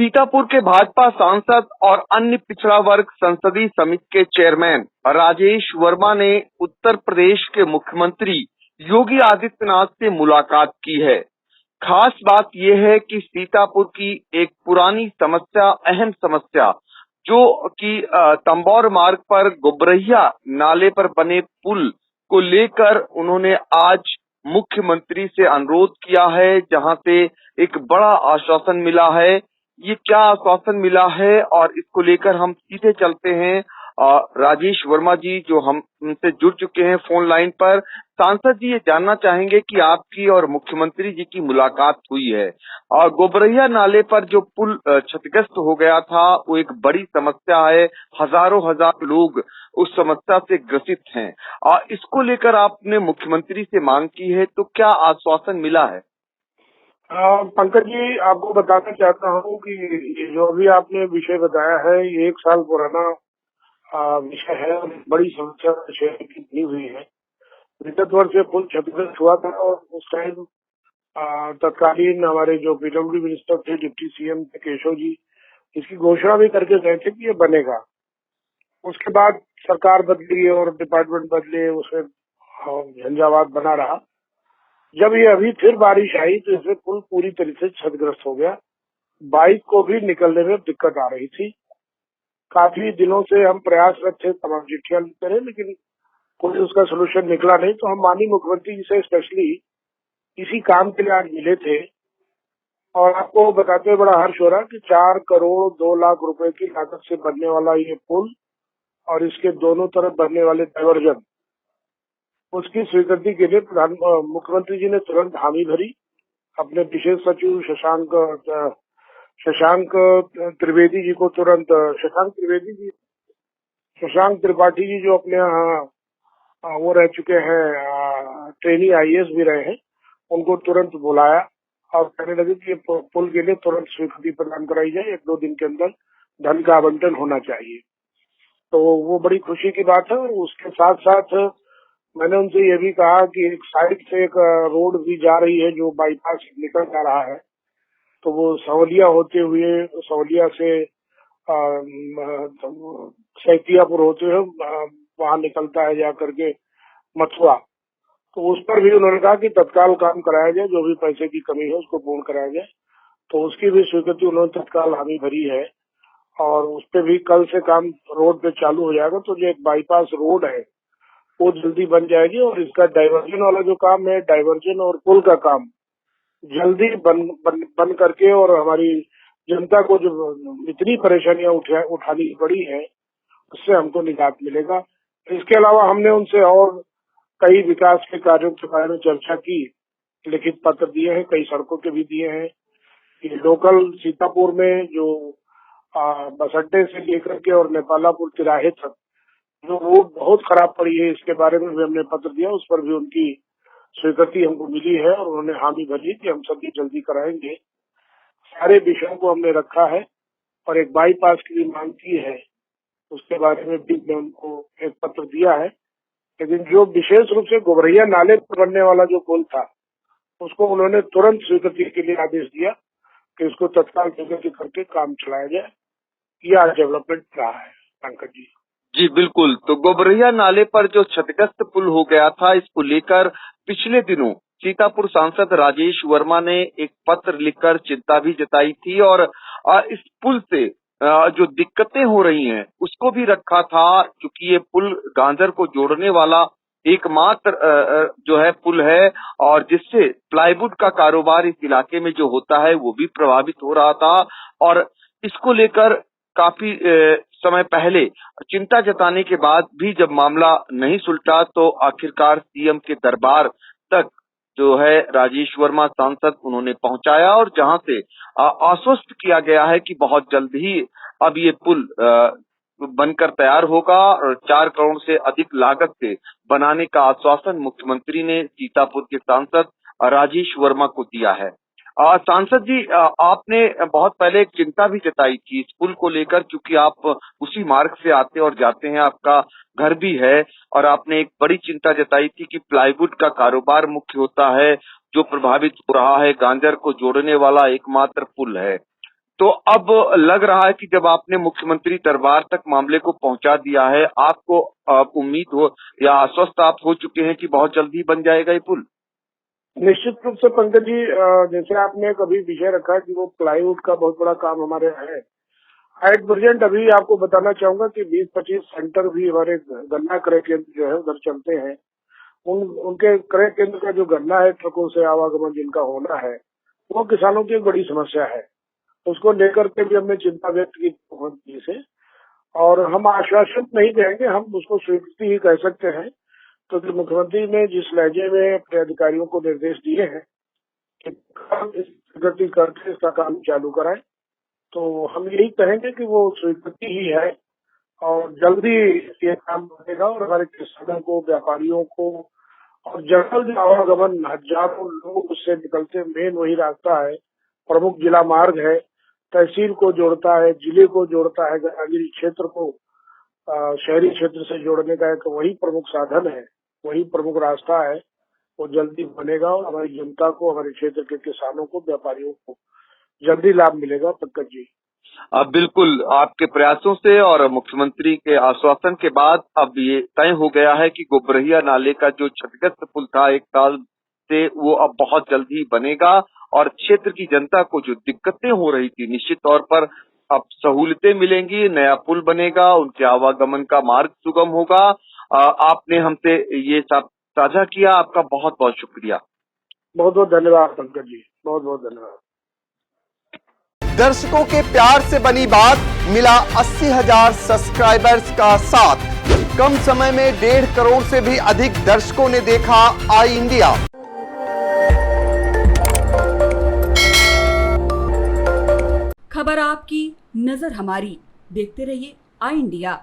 सीतापुर के भाजपा सांसद और अन्य पिछड़ा वर्ग संसदीय समिति के चेयरमैन राजेश वर्मा ने उत्तर प्रदेश के मुख्यमंत्री योगी आदित्यनाथ से मुलाकात की है। खास बात यह है कि सीतापुर की एक पुरानी समस्या, अहम समस्या, जो कि तंबौर मार्ग पर गोबरहिया नाले पर बने पुल को लेकर उन्होंने आज मुख्यमंत्री से अनुरोध किया है, जहां से एक बड़ा आश्वासन मिला है। ये क्या आश्वासन मिला है और इसको लेकर हम सीधे चलते हैं राजेश वर्मा जी जो हमसे जुड़ चुके हैं फोन लाइन पर। सांसद जी, ये जानना चाहेंगे कि आपकी और मुख्यमंत्री जी की मुलाकात हुई है और गोबरहिया नाले पर जो पुल क्षतिग्रस्त हो गया था वो एक बड़ी समस्या है। हजारों हजार लोग उस समस्या से ग्रसित हैं और इसको लेकर आपने मुख्यमंत्री से मांग की है, तो क्या आश्वासन मिला है? पंकज जी, आपको बताना चाहता हूँ कि ये जो अभी आपने विषय बताया है ये 1 साल पुराना विषय है और बड़ी समस्या विषय की बनी हुई है। विगत वर्ष से पुल क्षतिग्रस्त हुआ था और उस टाइम तत्कालीन हमारे जो पीडब्ल्यूडी मिनिस्टर थे, डिप्टी सीएम थे केशव जी, इसकी घोषणा भी करके गए थे कि ये बनेगा। उसके बाद सरकार बदली और डिपार्टमेंट बदले, उसमें झंझावात बना रहा। जब ये अभी फिर बारिश आई तो इसमें पुल पूरी तरह से क्षतिग्रस्त हो गया। बाइक को भी निकलने में दिक्कत आ रही थी। काफी दिनों से हम प्रयासरत थे, तमाम चिट्ठियां लिखते रहे, लेकिन कोई उसका सोल्यूशन निकला नहीं। तो हम माननीय मुख्यमंत्री जी से स्पेशली इसी काम के लिए आज मिले थे और आपको बताते हुए बड़ा हर्ष हो रहा कि 4 करोड़ 2 लाख रुपए की लागत से बनने वाला ये पुल और इसके दोनों तरफ बनने वाले डायवर्जन, उसकी स्वीकृति के लिए मुख्यमंत्री जी ने तुरंत हामी भरी। अपने विशेष सचिव शशांक त्रिवेदी जी को तुरंत, शशांक त्रिपाठी जी जो अपने यहाँ वो रह चुके हैं, ट्रेनी आईएएस भी रहे हैं, उनको तुरंत बुलाया और कहने लगे कि पुल के लिए तुरंत स्वीकृति प्रदान कराई जाए, 1-2 दिन के अंदर धन का आवंटन होना चाहिए। तो वो बड़ी खुशी की बात है। और उसके साथ साथ मैंने उनसे ये भी कहा कि एक साइड से एक रोड भी जा रही है जो बाईपास निकल जा रहा है, तो वो सवलिया होते हुए, सवलिया से सैतियापुर होते हुए वहां निकलता है जा करके मथुरा। तो उस पर भी उन्होंने कहा कि तत्काल काम कराया जाए, जो भी पैसे की कमी है उसको पूर्ण कराया जाए। तो उसकी भी स्वीकृति उन्होंने तत्काल हामी भरी है और उस पर भी कल से काम रोड पे चालू हो जाएगा। तो जो एक बाईपास रोड है वो जल्दी बन जाएगी और इसका डाइवर्जन वाला जो काम है, डाइवर्जन और पुल का काम जल्दी बन करके, और हमारी जनता को जो इतनी परेशानियां उठानी पड़ी है उससे हमको निजात मिलेगा। इसके अलावा हमने उनसे और कई विकास के कार्यों के बारे में चर्चा की, लिखित पत्र दिए हैं, कई सड़कों के भी दिए हैं। कि लोकल सीतापुर में जो बस अड्डे से लेकर के और नेपालापुर तिराहे तक जो रोड बहुत खराब पड़ी है, इसके बारे में भी हमने पत्र दिया। उस पर भी उनकी स्वीकृति हमको मिली है और उन्होंने हामी भरी कि हम सभी जल्दी कराएंगे। सारे विषयों को हमने रखा है और एक बाईपास की भी मांग की है, उसके बारे में भी मैं उनको एक पत्र दिया है। लेकिन जो विशेष रूप से गोबरहिया नाले पर बनने वाला जो पुल था उसको उन्होंने तुरंत स्वीकृति के लिए आदेश दिया कि उसको तत्काल स्वीकृति करके काम चलाया जाए। यह डेवलपमेंट रहा है पंकज जी। जी बिल्कुल। तो गोबरहिया नाले पर जो क्षतिग्रस्त पुल हो गया था, इसको लेकर पिछले दिनों सीतापुर सांसद राजेश वर्मा ने एक पत्र लिखकर चिंता भी जताई थी और इस पुल से जो दिक्कतें हो रही हैं उसको भी रखा था, क्योंकि ये पुल गांजर को जोड़ने वाला एकमात्र जो है पुल है और जिससे प्लाईवुड का कारोबार इस इलाके में जो होता है वो भी प्रभावित हो रहा था। और इसको लेकर काफी समय पहले चिंता जताने के बाद भी जब मामला नहीं सुलझा तो आखिरकार सीएम के दरबार तक जो है राजेश वर्मा सांसद उन्होंने पहुंचाया और जहां से आश्वस्त किया गया है कि बहुत जल्द ही अब ये पुल बनकर तैयार होगा और 4 करोड़ से अधिक लागत से बनाने का आश्वासन मुख्यमंत्री ने सीतापुर के सांसद राजेश वर्मा को दिया है। सांसद जी, आपने बहुत पहले एक चिंता भी जताई थी इस पुल को लेकर, क्योंकि आप उसी मार्ग से आते और जाते हैं, आपका घर भी है, और आपने एक बड़ी चिंता जताई थी कि प्लाईवुड का कारोबार मुख्य होता है जो प्रभावित हो रहा है, गांजर को जोड़ने वाला एकमात्र पुल है। तो अब लग रहा है कि जब आपने मुख्यमंत्री दरबार तक मामले को पहुंचा दिया है, आपको उम्मीद हो या आश्वस्त आप हो चुके हैं कि बहुत जल्दी बन जाएगा ये पुल? निश्चित रूप से पंकज जी, जैसे आपने कभी विषय रखा कि वो प्लाईवुड का बहुत बड़ा काम हमारे है। एट प्रेजेंट अभी आपको बताना चाहूंगा कि 20-25 सेंटर भी हमारे गन्ना क्रय केंद्र जो है उधर चलते हैं। उनके क्रय केंद्र का जो गन्ना है, ट्रकों से आवागमन जिनका होना है, वो किसानों की एक बड़ी समस्या है। उसको लेकर के भी हमने चिंता व्यक्त की मुख्यमंत्री से, और हम आश्वासन नहीं कहेंगे, हम उसको स्वीकृति ही कह सकते हैं। तो मुख्यमंत्री ने जिस लहजे में अपने अधिकारियों को निर्देश दिए हैं कि इस स्वीकृति करके इसका काम चालू कराएं, तो हम यही कहेंगे कि वो स्वीकृति ही है और जल्दी ये काम बनेगा और हमारे किसानों को, व्यापारियों को और जंगल आवागमन, हजारों लोग उससे निकलते, मेन वही रास्ता है, प्रमुख जिला मार्ग है, तहसील को जोड़ता है, जिले को जोड़ता है, ग्रामीण क्षेत्र को शहरी क्षेत्र से जोड़ने का एक वही प्रमुख साधन है, वही प्रमुख रास्ता है। वो जल्दी बनेगा और हमारी जनता को, हमारे क्षेत्र के किसानों को, व्यापारियों को जल्दी लाभ मिलेगा पंकज जी। बिल्कुल, आपके प्रयासों से और मुख्यमंत्री के आश्वासन के बाद अब ये तय हो गया है कि गोबरहिया नाले का जो क्षतिग्रस्त पुल था 1 साल से, वो अब बहुत जल्दी बनेगा और क्षेत्र की जनता को जो दिक्कतें हो रही थी, निश्चित तौर पर अब सहूलतें मिलेंगी, नया पुल बनेगा, उनके आवागमन का मार्ग सुगम होगा। आपने हमसे ये सब साझा किया, आपका बहुत बहुत शुक्रिया। बहुत बहुत धन्यवाद पंकज जी, बहुत बहुत धन्यवाद। दर्शकों के प्यार से बनी बात, मिला 80,000 सब्सक्राइबर्स का साथ। कम समय में 1.5 करोड़ से भी अधिक दर्शकों ने देखा आई इंडिया। खबर आपकी, नजर हमारी। देखते रहिए आई इंडिया।